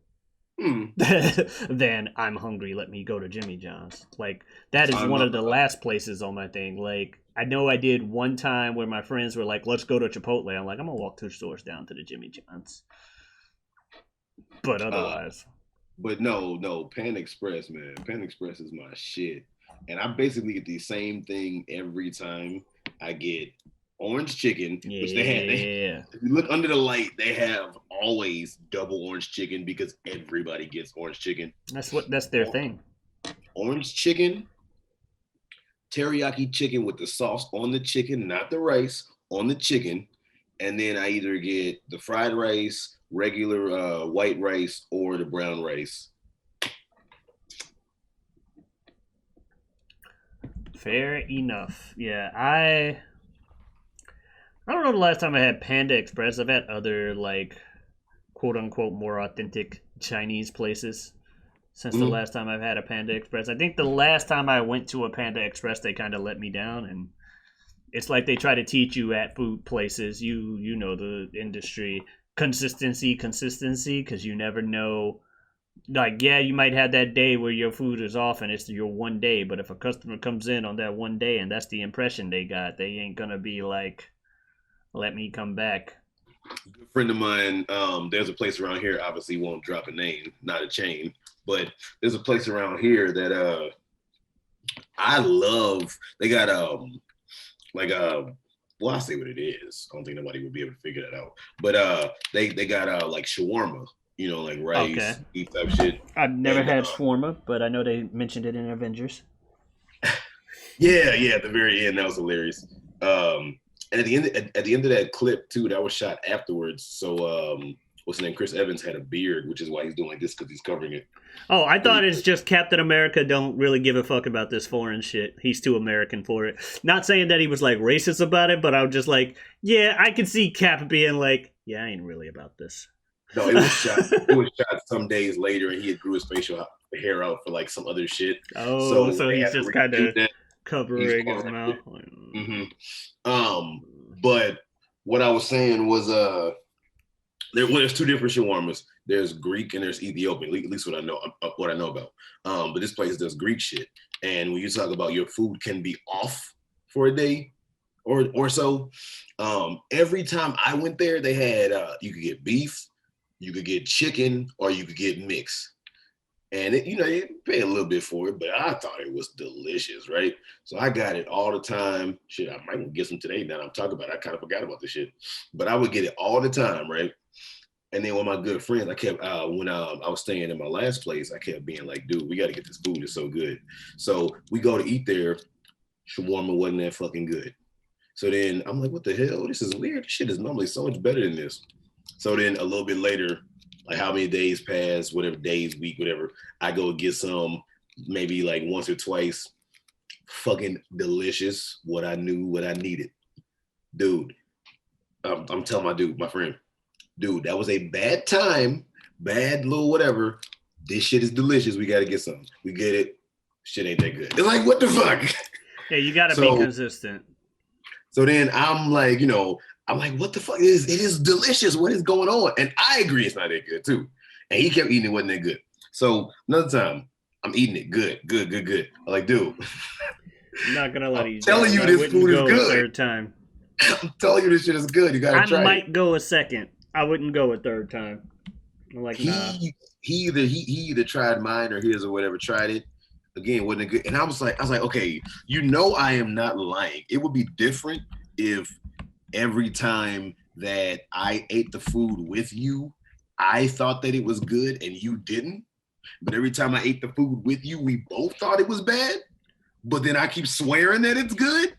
Then I'm hungry, let me go to Jimmy John's. Like that is one of the last places on my thing. Like I know I did one time where my friends were like, let's go to Chipotle. I'm like, I'm gonna walk 2 stores down to the Jimmy John's. But otherwise. But no, Pan Express, man. Pan Express is my shit. And I basically get the same thing every time. I get orange chicken, which if you look under the light, they have always double orange chicken because everybody gets orange chicken. That's their thing. Orange chicken, teriyaki chicken with the sauce on the chicken, not the rice, on the chicken. And then I either get the fried rice, regular white rice, or the brown rice. Fair enough. Yeah, I don't know the last time I had Panda Express. I've had other like quote unquote more authentic Chinese places since the last time I've had a Panda Express. I think the last time I went to a Panda Express they kind of let me down, and it's like they try to teach you at food places, you know the industry, consistency because you never know. Like, yeah, you might have that day where your food is off and it's your one day, but if a customer comes in on that one day and that's the impression they got, they ain't gonna be like, let me come back. A friend of mine, there's a place around here, obviously won't drop a name, not a chain, but there's a place around here that I love. They got like well, I'll say what it is. I don't think nobody would be able to figure that out. But they got like shawarma, like Okay. rice, beef type shit. I've never And had shawarma, but I know they mentioned it in Avengers. yeah, at the very end, that was hilarious. And at the end of that clip too, that was shot afterwards. So what's his name? Chris Evans had a beard, which is why he's doing like this, because he's covering it. Oh, I thought it's just Captain America don't really give a fuck about this foreign shit. He's too American for it. Not saying that he was like racist about it, but I was just like, yeah, I can see Cap being like, yeah, I ain't really about this. No, it was shot. It was shot some days later, and he had grew his facial hair out for like some other shit. Oh, so they he's had to just kind reshoot of that. covering his mouth. Mm-hmm. But what I was saying was, there's two different shawarmas. There's Greek and there's Ethiopian. At least what I know about. But this place does Greek shit. And when you talk about your food can be off for a day or so, every time I went there, they had you could get beef, you could get chicken, or you could get mixed. And you pay a little bit for it, but I thought it was delicious, right? So I got it all the time. Shit, I might get some today. Now I'm talking about it. I kind of forgot about this shit, but I would get it all the time, right? And then with my good friends, I kept when I was staying in my last place, I kept being like, dude, we got to get this food. It's so good. So we go to eat there. Shawarma wasn't that fucking good. So then I'm like, what the hell? This is weird. This shit is normally so much better than this. So then a little bit later, like how many days pass, whatever days, week, whatever, I go get some, maybe like once or twice. Fucking delicious. What I knew, what I needed. Dude, I'm telling my friend, dude, that was a bad time, bad little whatever. This shit is delicious. We got to get some. We get it. Shit ain't that good. It's like, what the fuck? Yeah, you got to be consistent. So then I'm like, I'm like, what the fuck? It is delicious. What is going on? And I agree it's not that good too. And he kept eating it, wasn't that good. So another time, I'm eating it. Good. I'm like, dude. I'm not going to let you. I'm telling you this food is good. Third time. I'm telling you this shit is good. You got to try it. I might go a second. I wouldn't go a third time. I'm like, nah. He either tried mine or his or whatever, tried it. Again, wasn't good. And I was like, okay, I am not lying. It would be different if every time that I ate the food with you, I thought that it was good and you didn't. But every time I ate the food with you, we both thought it was bad. But then I keep swearing that it's good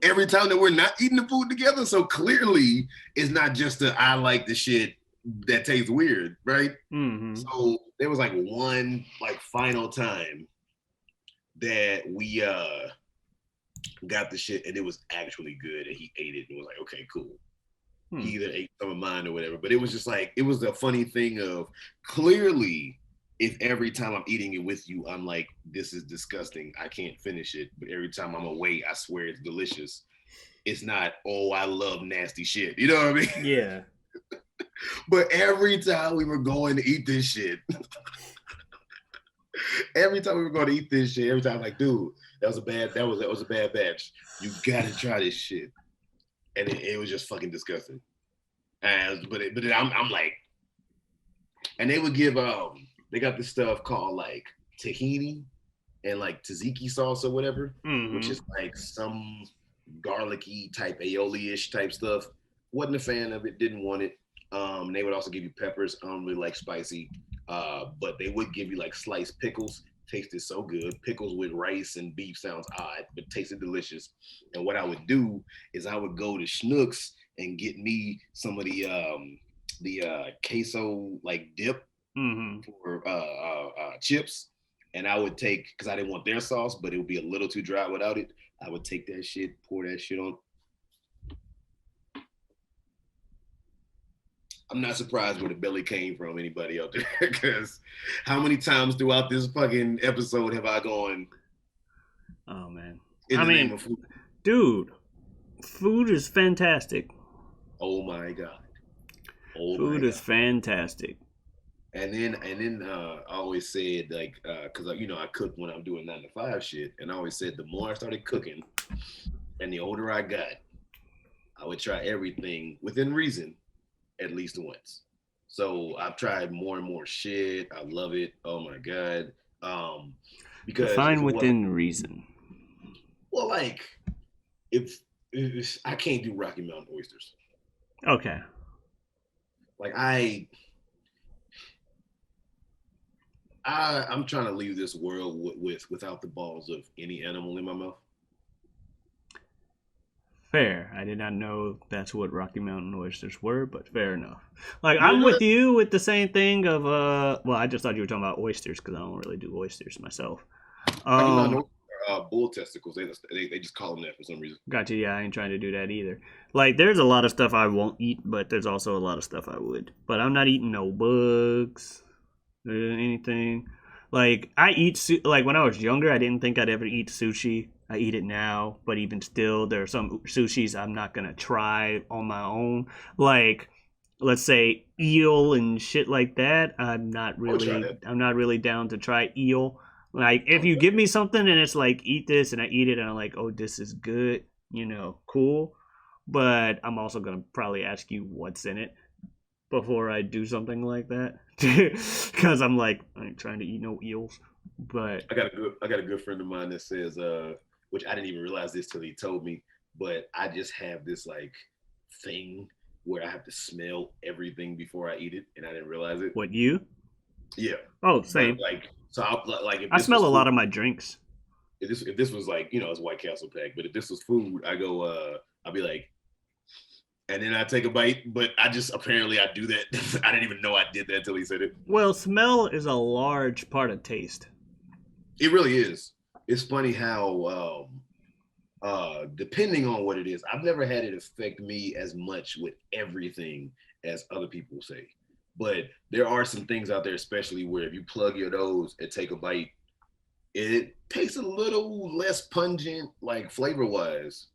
every time that we're not eating the food together. So clearly it's not just I like the shit that tastes weird, right? Mm-hmm. So there was like one final time that we got the shit and it was actually good and he ate it and was like, okay, cool. He either ate some of mine or whatever. But it was just like, it was a funny thing of clearly if every time I'm eating it with you, I'm like, this is disgusting. I can't finish it. But every time I'm away, I swear it's delicious. It's not, oh, I love nasty shit. You know what I mean? Yeah. But every time we were going to eat this shit, every time I'm like, dude, that was a bad batch. You gotta try this shit. And it was just fucking disgusting. But I'm like, and they would give they got this stuff called like tahini and like tzatziki sauce or whatever, which is like some garlicky type aioli-ish type stuff. Wasn't a fan of it, didn't want it. They would also give you peppers. I don't really like spicy, but they would give you like sliced pickles. Tasted so good. Pickles with rice and beef sounds odd, but tasted delicious. And what I would do is I would go to Schnucks and get me some of the queso like dip for chips. And I would take, because I didn't want their sauce, but it would be a little too dry without it. I would take that shit, pour that shit on. I'm not surprised where the belly came from, anybody out there, because how many times throughout this fucking episode have I gone? Oh man, dude, food is fantastic. Oh my god, food is fantastic. And then I always said like, because I cook when I'm doing 9 to 5 shit, and I always said the more I started cooking, and the older I got, I would try everything within reason. At least once. So I've tried more and more shit. I love it. Oh my God. Because define within reason. Well, like if I can't do Rocky Mountain oysters. Okay. Like I'm trying to leave this world without the balls of any animal in my mouth. Fair. I did not know that's what Rocky Mountain oysters were, but fair enough. Like I'm with you with the same thing of well, I just thought you were talking about oysters because I don't really do oysters myself. Rocky Mountain bull testicles. They just call them that for some reason. Gotcha. Yeah, I ain't trying to do that either. Like there's a lot of stuff I won't eat, but there's also a lot of stuff I would. But I'm not eating no bugs or anything. Like I eat like when I was younger, I didn't think I'd ever eat sushi. I eat it now, but even still, there are some sushis I'm not gonna try on my own. Like, let's say eel and shit like that. I'm not really down to try eel. Like, if you give me something and it's like eat this, and I eat it, and I'm like, oh, this is good, cool. But I'm also gonna probably ask you what's in it before I do something like that, because I'm like, I ain't trying to eat no eels. But I got a good friend of mine that says which I didn't even realize this till he told me, but I just have this like thing where I have to smell everything before I eat it, and I didn't realize it. What, you? Yeah. Oh, same. But, so if I smell a lot of my drinks. If this was like it's White Castle pack, but if this was food, I go I'll be like, and then I take a bite, but apparently I do that. I didn't even know I did that until he said it. Well, smell is a large part of taste. It really is. It's funny how depending on what it is, I've never had it affect me as much with everything as other people say. But there are some things out there, especially where if you plug your nose and take a bite, it tastes a little less pungent, like flavor-wise.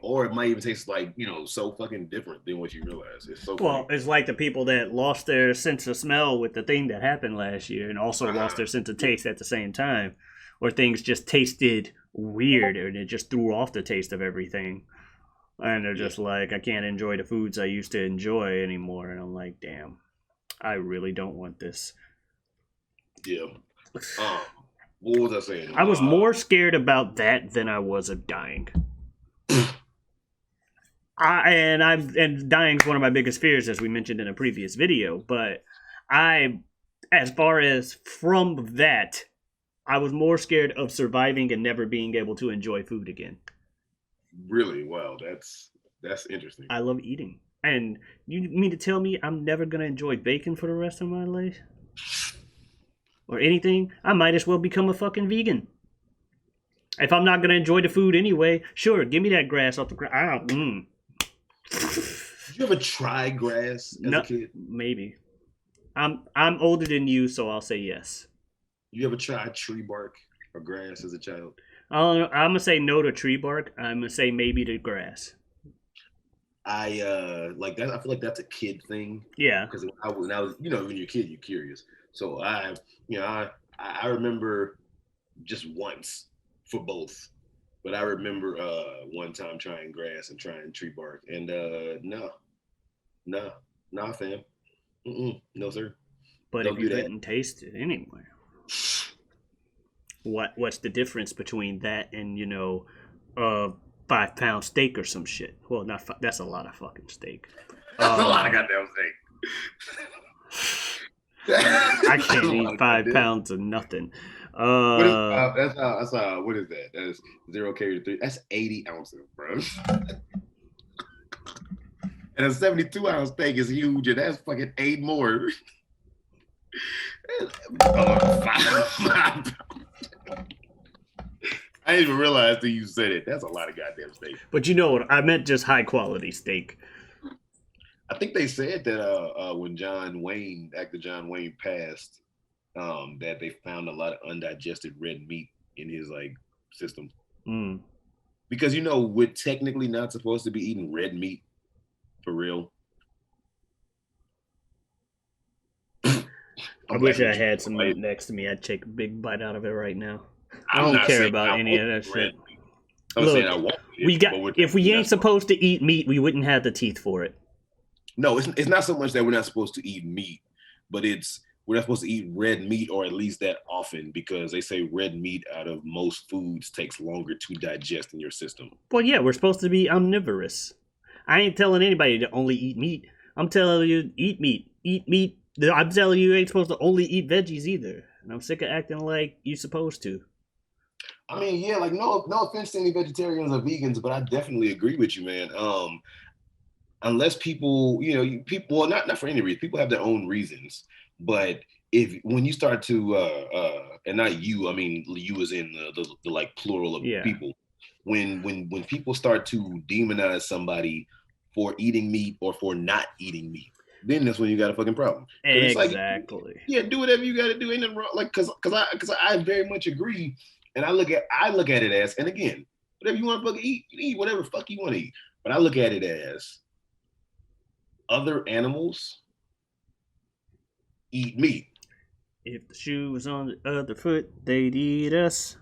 Or it might even taste like, so fucking different than what you realize. It's so funny. It's like the people that lost their sense of smell with the thing that happened last year and also lost their sense of taste at the same time. Or things just tasted weird and it just threw off the taste of everything. And they're just like, I can't enjoy the foods I used to enjoy anymore. And I'm like, damn, I really don't want this. Yeah. What was I saying? I was more scared about that than I was of dying. And dying's one of my biggest fears, as we mentioned in a previous video. But as far as from that, I was more scared of surviving and never being able to enjoy food again. Really? Wow, that's interesting. I love eating. And you mean to tell me I'm never going to enjoy bacon for the rest of my life? Or anything? I might as well become a fucking vegan. If I'm not going to enjoy the food anyway, sure, give me that grass off the ground. Did you ever try grass as a kid? Maybe. I'm older than you, so I'll say yes. You ever tried tree bark or grass as a child? I'm gonna say no to tree bark. I'm gonna say maybe to grass. I like that. I feel like that's a kid thing. Yeah. Because when I was, when you're a kid, you're curious. So I remember just once for both, but I remember one time trying grass and trying tree bark, and no, fam, no sir. But don't if you didn't taste it anyway. What's the difference between that and 5-pound steak or some shit? Well, that's a lot of fucking steak. That's a lot of goddamn steak. I can't eat 5 pounds of nothing. What is that? That's 0 carry to 3. That's 80 ounces, bro. And a 72-ounce steak is huge, and that's fucking 8 more. I didn't even realize that you said it. That's a lot of goddamn steak. But you know what? I meant just high quality steak. I think they said that when actor John Wayne passed, that they found a lot of undigested red meat in his system. Mm. Because we're technically not supposed to be eating red meat for real. I wish I had some meat next to me. I'd take a big bite out of it right now. I don't care about any of that shit. Look, if we ain't supposed to eat meat, we wouldn't have the teeth for it. No, it's not so much that we're not supposed to eat meat, but it's we're not supposed to eat red meat, or at least that often, because they say red meat out of most foods takes longer to digest in your system. Well, yeah, we're supposed to be omnivorous. I ain't telling anybody to only eat meat. I'm telling you, eat meat. Eat meat. I'm telling you, ain't supposed to only eat veggies either. And I'm sick of acting like you're supposed to. I mean, yeah, like no offense to any vegetarians or vegans, but I definitely agree with you, man. Unless people, people, well, not for any reason, people have their own reasons. But if when you start to, and not you, I mean you as in the like plural of people. When people start to demonize somebody for eating meat or for not eating meat, then that's when you got a fucking problem. Exactly. It's like, yeah, do whatever you got to do. Ain't nothing wrong. Like, cause I very much agree, and I look at it as, and again, whatever you want to fucking eat, you eat whatever the fuck you want to eat. But I look at it as other animals eat meat. If the shoe was on the other foot, they'd eat us.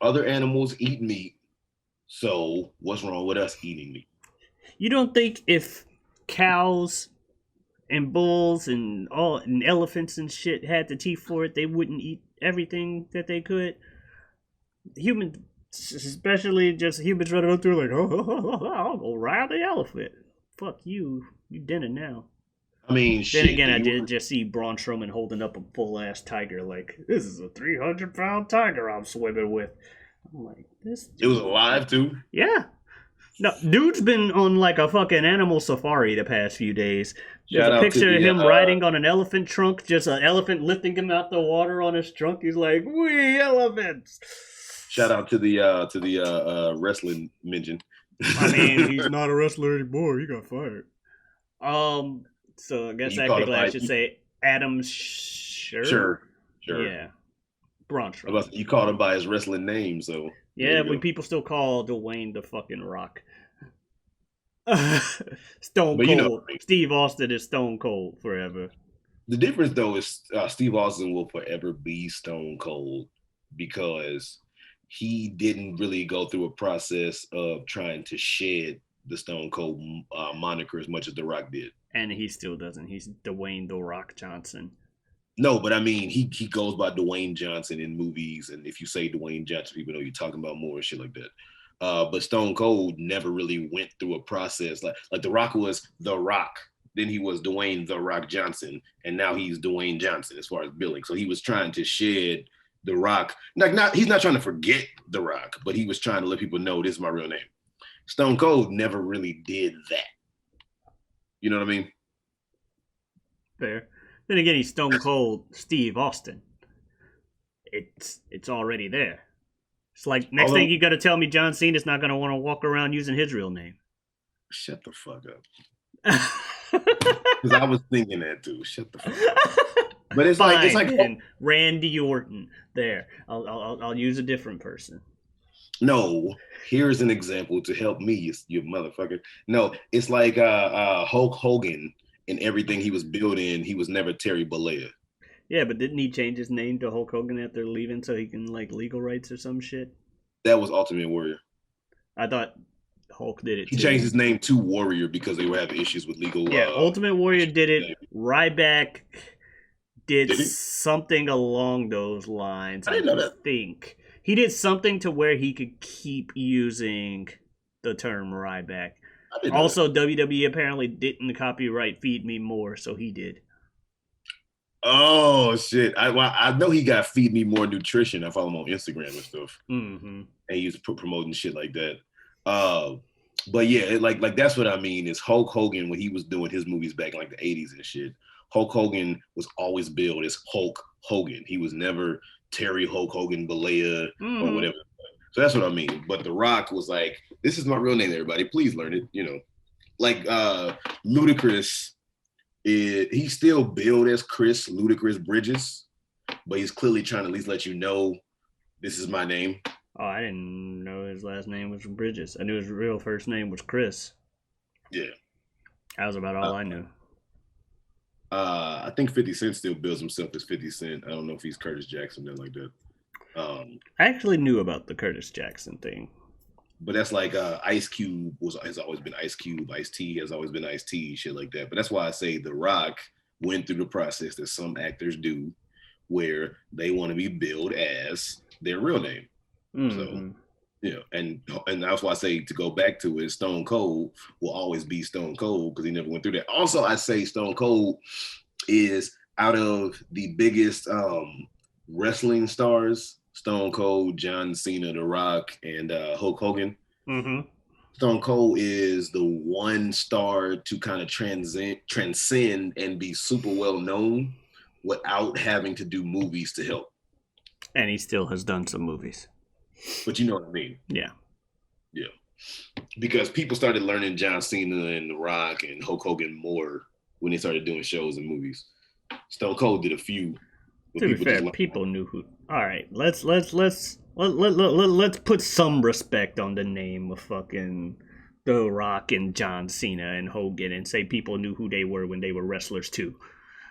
Other animals eat meat, so what's wrong with us eating meat? You don't think if cows and bulls and elephants and shit had the teeth for it, they wouldn't eat everything that they could? Humans, especially just humans running up through like, I'll go ride the elephant. Fuck you. You dinner now. I mean, then shit, again, I did just see Braun Strowman holding up a full-ass tiger like, this is a 300-pound tiger I'm swimming with. I'm like, this dude. It was alive, too? Yeah. No, dude's been on like a fucking animal safari the past few days. There's a picture of him riding on an elephant trunk, just an elephant lifting him out the water on his trunk. He's like, "We elephants!" Shout out to the wrestling mention. I mean, he's not a wrestler anymore. He got fired. So I guess technically I should say Adam Sure. Yeah. Braun Strowman. You called him by his wrestling name, so. Yeah, when people still call Dwayne the fucking Rock. Stone Cold. Steve Austin is Stone Cold forever. The difference, though, is Steve Austin will forever be Stone Cold because he didn't really go through a process of trying to shed the Stone Cold moniker as much as The Rock did. And he still doesn't. He's Dwayne The Rock Johnson. No, but I mean, he goes by Dwayne Johnson in movies, and if you say Dwayne Johnson, people know you're talking about more and shit like that. But Stone Cold never really went through a process like The Rock was The Rock, then he was Dwayne The Rock Johnson, and now he's Dwayne Johnson as far as billing. So he was trying to shed The Rock. He's not trying to forget The Rock, but he was trying to let people know this is my real name. Stone Cold never really did that. You know what I mean? Fair. Then again, he's Stone Cold Steve Austin. It's already there. It's like next thing you got to tell me John Cena's not going to want to walk around using his real name. Shut the fuck up. Because I was thinking that too. Shut the fuck up. But it's like Randy Orton. There, I'll use a different person. No, here's an example to help me, you motherfucker. No, it's like Hulk Hogan. And everything he was building, he was never Terry Bollea. Yeah, but didn't he change his name to Hulk Hogan after leaving so he can like legal rights or some shit? That was Ultimate Warrior. I thought Hulk did it. He changed his name to Warrior because they were having issues with legal. Yeah, Ultimate Warrior did it. Ryback did something along those lines. I didn't know that. Think he did something to where he could keep using the term Ryback. Also, WWE apparently didn't copyright Feed Me More, so he did. Oh, shit. I know he got Feed Me More Nutrition. I follow him on Instagram and stuff. Mm-hmm. And he was promoting shit like that. But yeah, like that's what I mean is Hulk Hogan, when he was doing his movies back in like the 80s and shit, Hulk Hogan was always billed as Hulk Hogan. He was never Terry Hulk Hogan Bollea or whatever. So that's what I mean. But The Rock was like, this is my real name, everybody. Please learn it. You know, like Ludacris, he's still billed as Chris Ludacris Bridges, but he's clearly trying to at least let you know this is my name. Oh, I didn't know his last name was Bridges. I knew his real first name was Chris. Yeah. That was about all I knew. I think 50 Cent still bills himself as 50 Cent. I don't know if he's Curtis Jackson or like that. I actually knew about the Curtis Jackson thing. But that's like Ice Cube has always been Ice Cube. Ice-T has always been Ice-T, shit like that. But that's why I say The Rock went through the process that some actors do, where they want to be billed as their real name. So, and that's why I say, to go back to it, Stone Cold will always be Stone Cold because he never went through that. Also, I say Stone Cold is out of the biggest wrestling stars, Stone Cold, John Cena, The Rock, and Hulk Hogan. Stone Cold is the one star to kind of transcend and be super well known without having to do movies to help. And he still has done some movies. But you know what I mean? Yeah. Yeah. Because people started learning John Cena and The Rock and Hulk Hogan more when they started doing shows and movies. Stone Cold did a few. To be fair, people knew who. All right, let's put some respect on the name of fucking The Rock and John Cena and Hogan, and say people knew who they were when they were wrestlers too.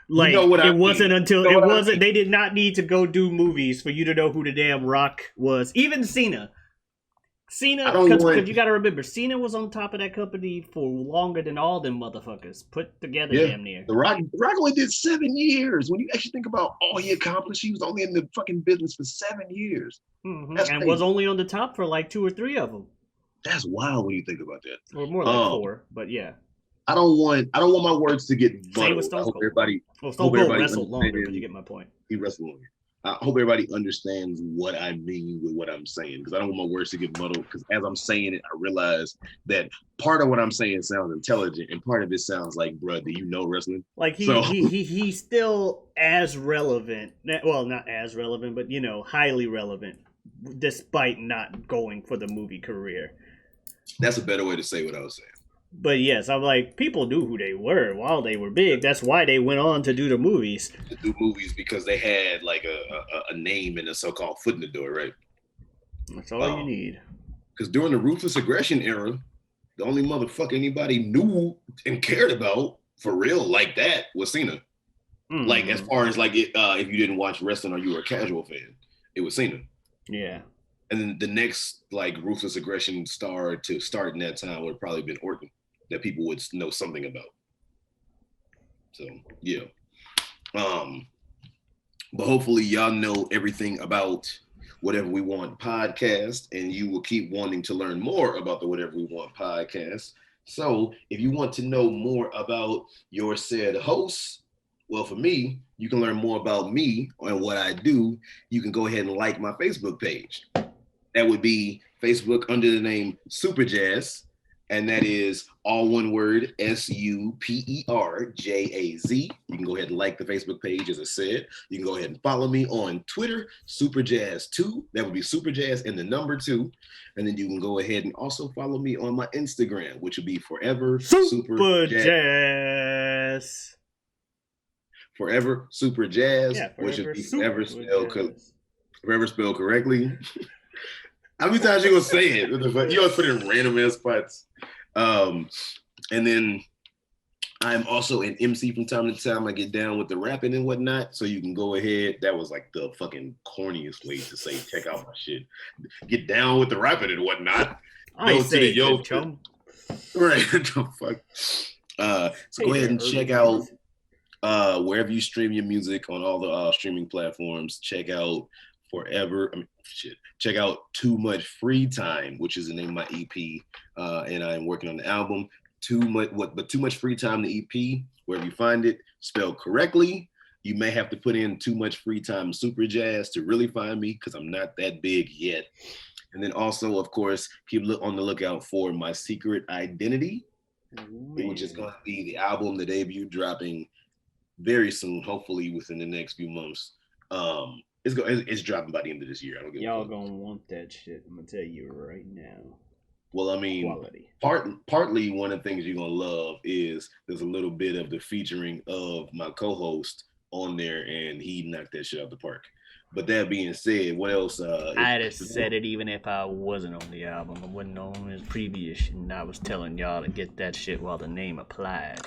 Like, it wasn't until it wasn't. They did not need to go do movies for you to know who the damn Rock was. Even Cena, because you got to remember, Cena was on top of that company for longer than all them motherfuckers put together. Damn near. The Rock only did 7 years. When you actually think about all he accomplished, he was only in the fucking business for 7 years. And crazy. Was only on the top for like 2 or 3 of them. That's wild when you think about that. Or more like 4, but yeah. I don't want my words to get muddled. I hope everybody. Stone Cold wrestled longer, but you get my point. He wrestled longer. I hope everybody understands what I mean with what I'm saying, because I don't want my words to get muddled. Because as I'm saying it, I realize that part of what I'm saying sounds intelligent, and part of it sounds like, bruh, do you know wrestling? Like he's still as relevant. Well, not as relevant, but highly relevant, despite not going for the movie career. That's a better way to say what I was saying. But yes, I'm like, people knew who they were while they were big. That's why they went on to do the movies. To do movies because they had like a name and a so-called foot in the door, right? That's all you need. Because during the Ruthless Aggression era, the only motherfucker anybody knew and cared about for real like that was Cena. Like, as far as like if you didn't watch wrestling or you were a casual fan, it was Cena. Yeah. And then the next like Ruthless Aggression star to start in that time would have probably been Orton, that people would know something about. So yeah. But hopefully y'all know everything about Whatever We Want podcast, and you will keep wanting to learn more about the Whatever We Want podcast. So if you want to know more about your said hosts, well, for me, you can learn more about me and what I do. You can go ahead and like my Facebook page. That would be Facebook under the name Superjaz, and that is all one word, SUPERJAZ. You can go ahead and like the Facebook page, as I said. You can go ahead and follow me on Twitter, Superjaz2. That would be Superjaz and the number 2. And then you can go ahead and also follow me on my Instagram, which would be Forever Superjaz. Forever Superjaz, yeah, which would be forever spelled correctly. How many times you gonna say it? You always put it in random ass spots. And then I'm also an MC from time to time. I get down with the rapping and whatnot. So you can go ahead. That was like the fucking corniest way to say, check out my shit. Get down with the rapping and whatnot. I say yo, chum. Right. The fuck. So go ahead and check out wherever you stream your music on all the streaming platforms. Check out check out Too Much Free Time, which is the name of my EP, and I'm working on the album. Too Much Free Time, the EP, wherever you find it, spelled correctly. You may have to put in Too Much Free Time Superjaz to really find me, because I'm not that big yet. And then also, of course, keep on the lookout for My Secret Identity, which is going to be the album, the debut, dropping very soon, hopefully within the next few months. It's dropping by the end of this year. I don't give Y'all gonna want that shit. I'm gonna tell you right now. Well, I mean, quality. Partly one of the things you're gonna love is there's a little bit of the featuring of my co-host on there, and he knocked that shit out the park. But that being said, what else? I'd have said it even if I wasn't on the album. I wasn't on his previous, and I was telling y'all to get that shit while the name applied.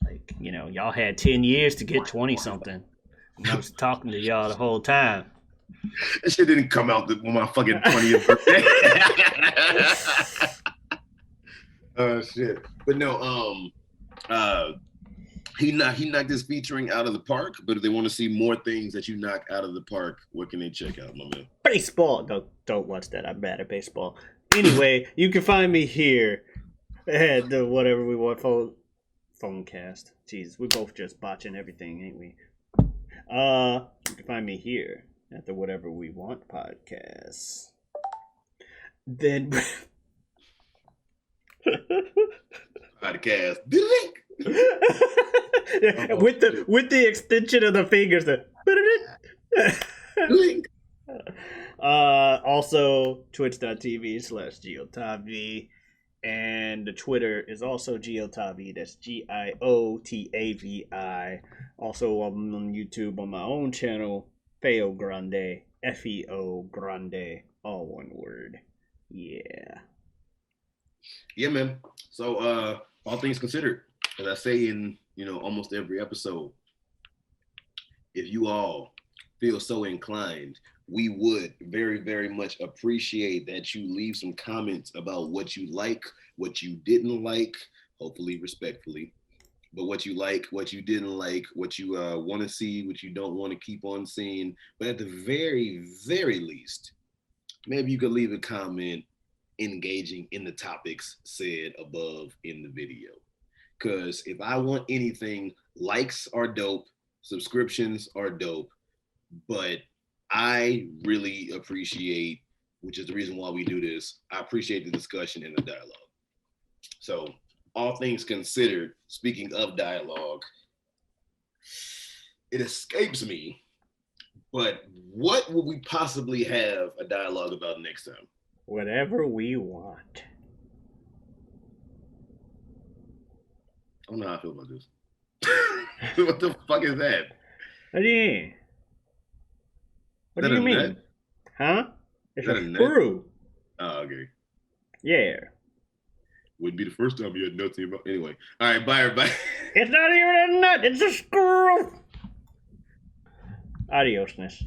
Like, y'all had 10 years to get 20-something. I was talking to y'all the whole time. That shit didn't come out on my fucking 20th birthday. Oh shit! But no, he knocked his featuring out of the park. But if they want to see more things that you knock out of the park, what can they check out, my man? Baseball. Don't watch that. I'm bad at baseball. Anyway, you can find me here at the Whatever We Want phone cast. Jesus, we're both just botching everything, ain't we? You can find me here at the Whatever We Want podcast. Then podcast. with the extension of the fingers. Also twitch.tv/Giotavi, and the Twitter is also Giotavi. That's Giotavi. Also I'm on YouTube on my own channel, Feogrande, Feogrande, all one word. Yeah, man. So all things considered, as I say in almost every episode, if you all feel so inclined, we would very, very much appreciate that you leave some comments about what you like, what you didn't like, hopefully respectfully, but what you like, what you didn't like, what you want to see, what you don't want to keep on seeing. But at the very, very least, maybe you could leave a comment engaging in the topics said above in the video. Because if I want anything, likes are dope, subscriptions are dope, but I really appreciate, which is the reason why we do this, I appreciate the discussion and the dialogue. So all things considered, speaking of dialogue, it escapes me, but what will we possibly have a dialogue about next time? Whatever we want. I don't know how I feel about this. What the fuck is that? What do you mean? What do you mean? Nut? Huh? It's a screw. Oh, okay. Yeah. Wouldn't be the first time you had nuts in your mouth. Anyway. All right, bye, everybody. It's not even a nut. It's a screw. Adiosness.